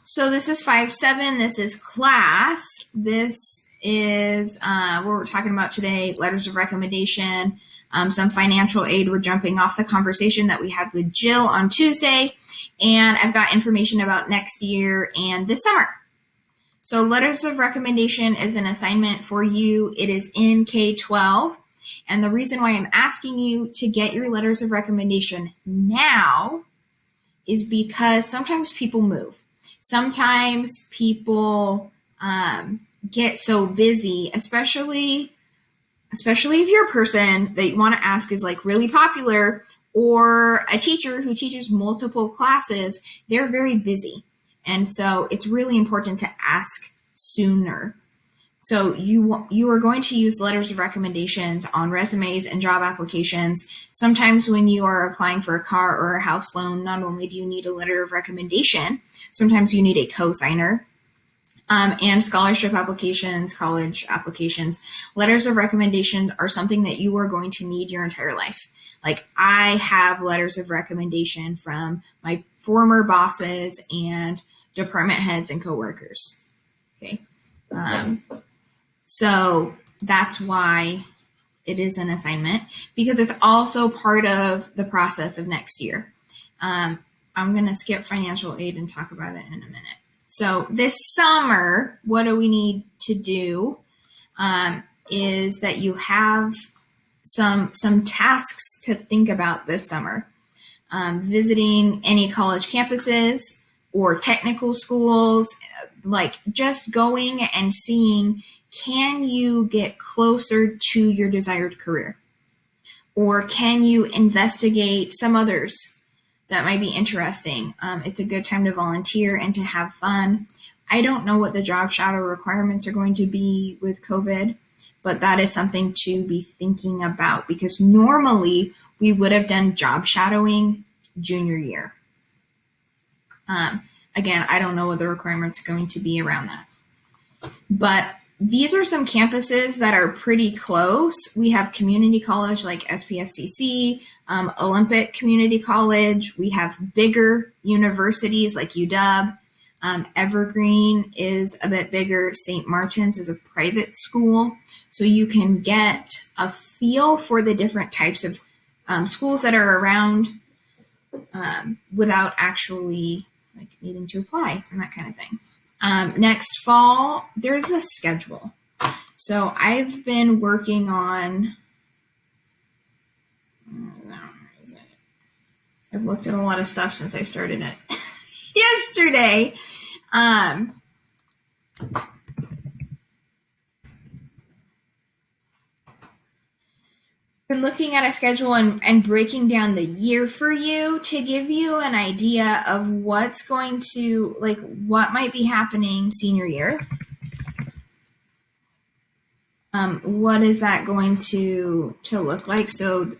So this is 5-7. This is class. This is what we're talking about today, letters of recommendation, some financial aid. We're jumping off the conversation that we had with Jill on Tuesday, and I've got information about next year and this summer. So letters of recommendation is an assignment for you. It is in K-12. And the reason why I'm asking you to get your letters of recommendation now is because sometimes people move. Sometimes people get so busy, especially if you're a person that you want to ask is like really popular, or a teacher who teaches multiple classes. They're very busy. And so it's really important to ask sooner. So you are going to use letters of recommendations on resumes and job applications. Sometimes when you are applying for a car or a house loan, not only do you need a letter of recommendation, sometimes you need a co-signer. And scholarship applications, college applications, letters of recommendation are something that you are going to need your entire life. Like I have letters of recommendation from my former bosses and department heads and coworkers. Okay. So that's why it is an assignment, because it's also part of the process of next year. I'm going to skip financial aid and talk about it in a minute. So this summer, what do we need to do is that you have some tasks to think about this summer. Visiting any college campuses or technical schools, like just going and seeing, can you get closer to your desired career? Or can you investigate some others that might be interesting? It's a good time to volunteer and to have fun. I don't know what the job shadow requirements are going to be with COVID, but that is something to be thinking about, because normally we would have done job shadowing junior year. Again, I don't know what the requirements are going to be around that. But these are some campuses that are pretty close. We have community college like SPSCC, Olympic Community College. We have bigger universities like UW. Evergreen is a bit bigger. St. Martin's is a private school. So you can get a feel for the different types of schools that are around without actually like needing to apply and that kind of thing. Next fall, there's a schedule. So I've been working on, I've looked at a lot of stuff since I started it yesterday. Been looking at a schedule and breaking down the year for you to give you an idea of what's going to, like, what might be happening senior year. What is that going to look like? So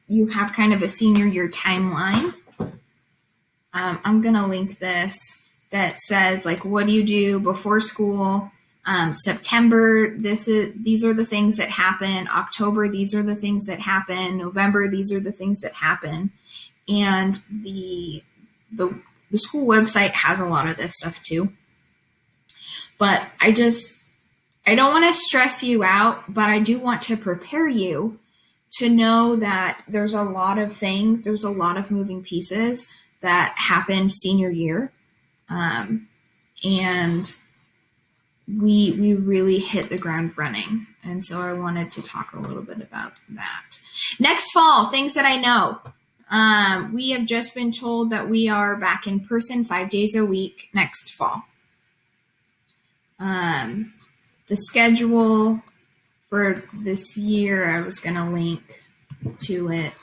you have kind of a senior year timeline. I'm going to link this that says, like, what do you do before school? September, these are the things that happen. October, these are the things that happen. November, these are the things that happen. And the school website has a lot of this stuff too. But I don't want to stress you out, but I do want to prepare you to know that there's a lot of things, there's a lot of moving pieces that happen senior year. And we really hit the ground running. And so I wanted to talk a little bit about that. Next fall, things that I know. We have just been told that we are back in person 5 days a week next fall. The schedule for this year, I was going to link to it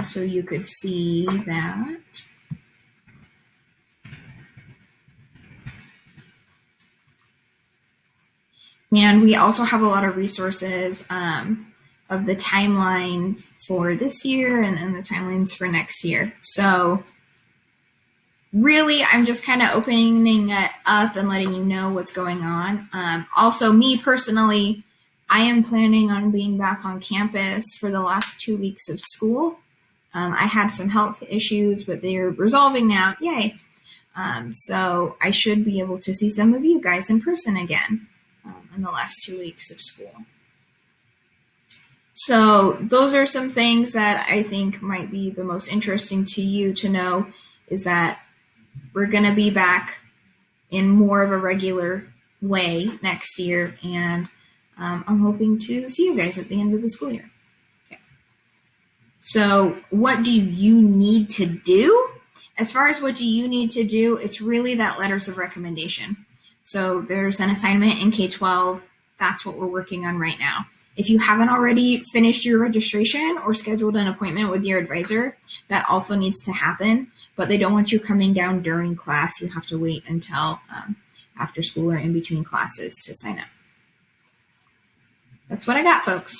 so you could see that. And we also have a lot of resources of the timeline for this year and the timelines for next year. So really, I'm just kind of opening it up and letting you know what's going on. Also, me personally, I am planning on being back on campus for the last 2 weeks of school. I had some health issues, but they're resolving now. Yay. So I should be able to see some of you guys in person again in the last 2 weeks of school. So those are some things that I think might be the most interesting to you to know, is that we're going to be back in more of a regular way next year, and I'm hoping to see you guys at the end of the school year. Okay. So what do you need to do? As far as what do you need to do, it's really that letters of recommendation. So there's an assignment in K-12. That's what we're working on right now. If you haven't already finished your registration or scheduled an appointment with your advisor, that also needs to happen, but they don't want you coming down during class. You have to wait until after school or in between classes to sign up. That's what I got, folks.